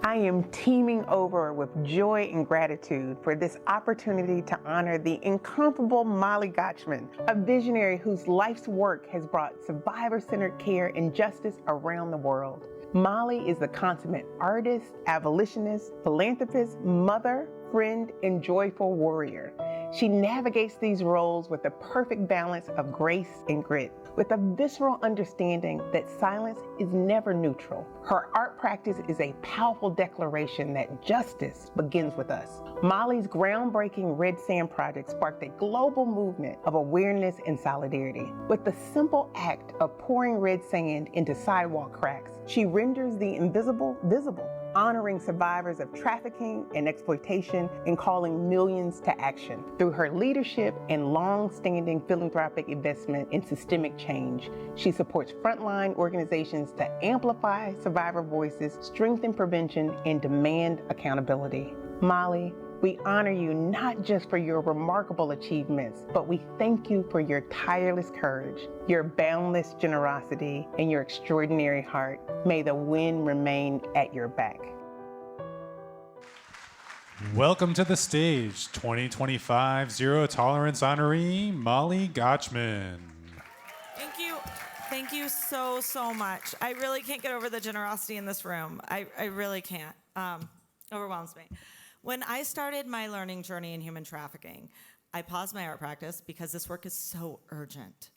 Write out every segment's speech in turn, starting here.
I am teeming over with joy and gratitude for this opportunity to honor the incomparable Molly Gochman, a visionary whose life's work has brought survivor-centered care and justice around the world. Molly is the consummate artist, abolitionist, philanthropist, mother, friend, and joyful warrior. She navigates these roles with the perfect balance of grace and grit, with a visceral understanding that silence is never neutral. Her art practice is a powerful declaration that justice begins with us. Molly's groundbreaking Red Sand project sparked a global movement of awareness and solidarity. With the simple act of pouring red sand into sidewalk cracks, she renders the invisible visible, honoring survivors of trafficking and exploitation and calling millions to action. Through her leadership and long-standing philanthropic investment in systemic change, she supports frontline organizations to amplify survivor voices, strengthen prevention, and demand accountability. Molly, we honor you not just for your remarkable achievements, but we thank you for your tireless courage, your boundless generosity, and your extraordinary heart. May the wind remain at your back. Welcome to the stage, 2025 Zero Tolerance honoree, Molly Gochman. Thank you. Thank you so much. I really can't get over the generosity in this room. I really can't. Overwhelms me. When I started my learning journey in human trafficking, I paused my art practice because this work is so urgent.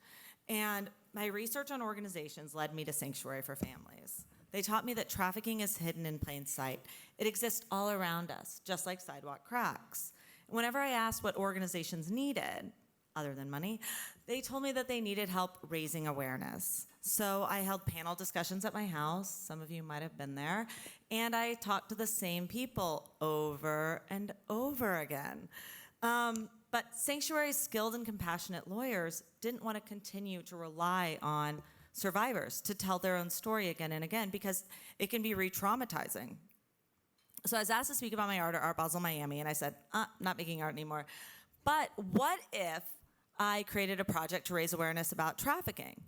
And my research on organizations led me to Sanctuary for Families. They taught me that trafficking is hidden in plain sight. It exists all around us, just like sidewalk cracks. Whenever I asked what organizations needed, other than money, they told me that they needed help raising awareness. So I held panel discussions at my house, some of you might have been there, and I talked to the same people over and over again. But Sanctuary's skilled and compassionate lawyers didn't want to continue to rely on survivors to tell their own story again and again because it can be re-traumatizing. So I was asked to speak about my art at Art Basel Miami, and I said, not making art anymore. But what if I created a project to raise awareness about trafficking?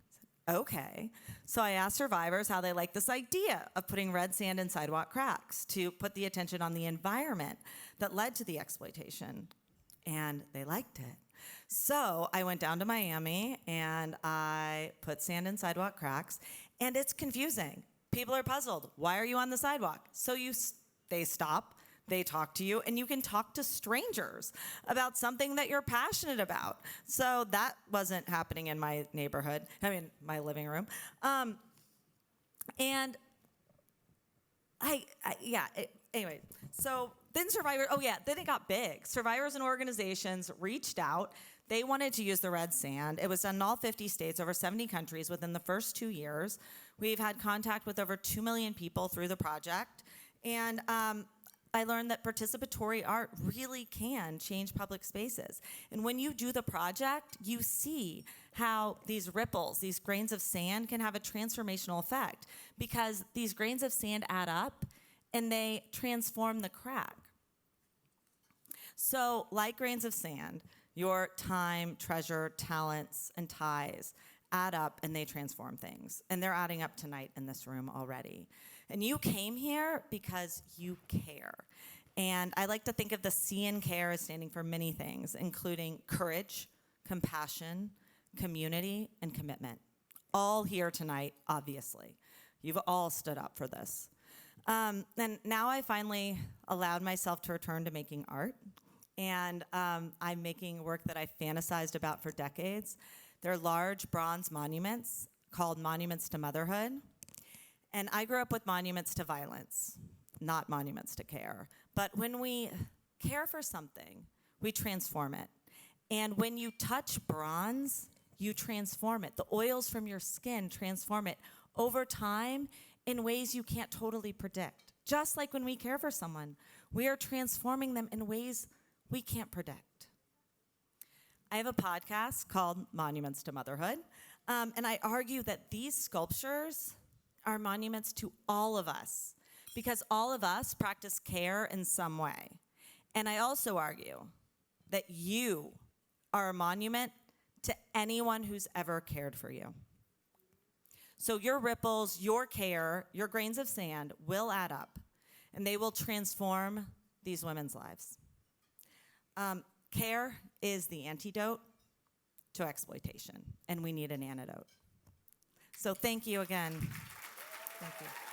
Okay. So I asked survivors how they like this idea of putting red sand in sidewalk cracks to put the attention on the environment that led to the exploitation. And they liked it. So I went down to Miami and I put sand in sidewalk cracks, and it's confusing. People are puzzled. Why are you on the sidewalk? So they stop. They talk to you, and you can talk to strangers about something that you're passionate about. So that wasn't happening in my neighborhood, my living room. Anyway, so then then it got big. Survivors and organizations reached out. They wanted to use the red sand. It was done in all 50 states, over 70 countries within the first 2 years. We've had contact with over 2 million people through the project. And I learned that participatory art really can change public spaces. And when you do the project, you see how these ripples, these grains of sand, can have a transformational effect because these grains of sand add up and they transform the crack. So, like grains of sand, your time, treasure, talents, and ties add up and they transform things. And they're adding up tonight in this room already. And you came here because you care. And I like to think of the C in CARE as standing for many things, including courage, compassion, community, and commitment. All here tonight, obviously. You've all stood up for this. And now I finally allowed myself to return to making art. And I'm making work that I've fantasized about for decades. They're large bronze monuments called Monuments to Motherhood. And I grew up with monuments to violence, not monuments to care. But when we care for something, we transform it. And when you touch bronze, you transform it. The oils from your skin transform it over time in ways you can't totally predict. Just like when we care for someone, we are transforming them in ways we can't predict. I have a podcast called Monuments to Motherhood, and I argue that these sculptures are monuments to all of us because all of us practice care in some way. And I also argue that you are a monument to anyone who's ever cared for you. So your ripples, your care, your grains of sand will add up. and they will transform these women's lives. Care is the antidote to exploitation, and we need an antidote. So thank you again. Thank you.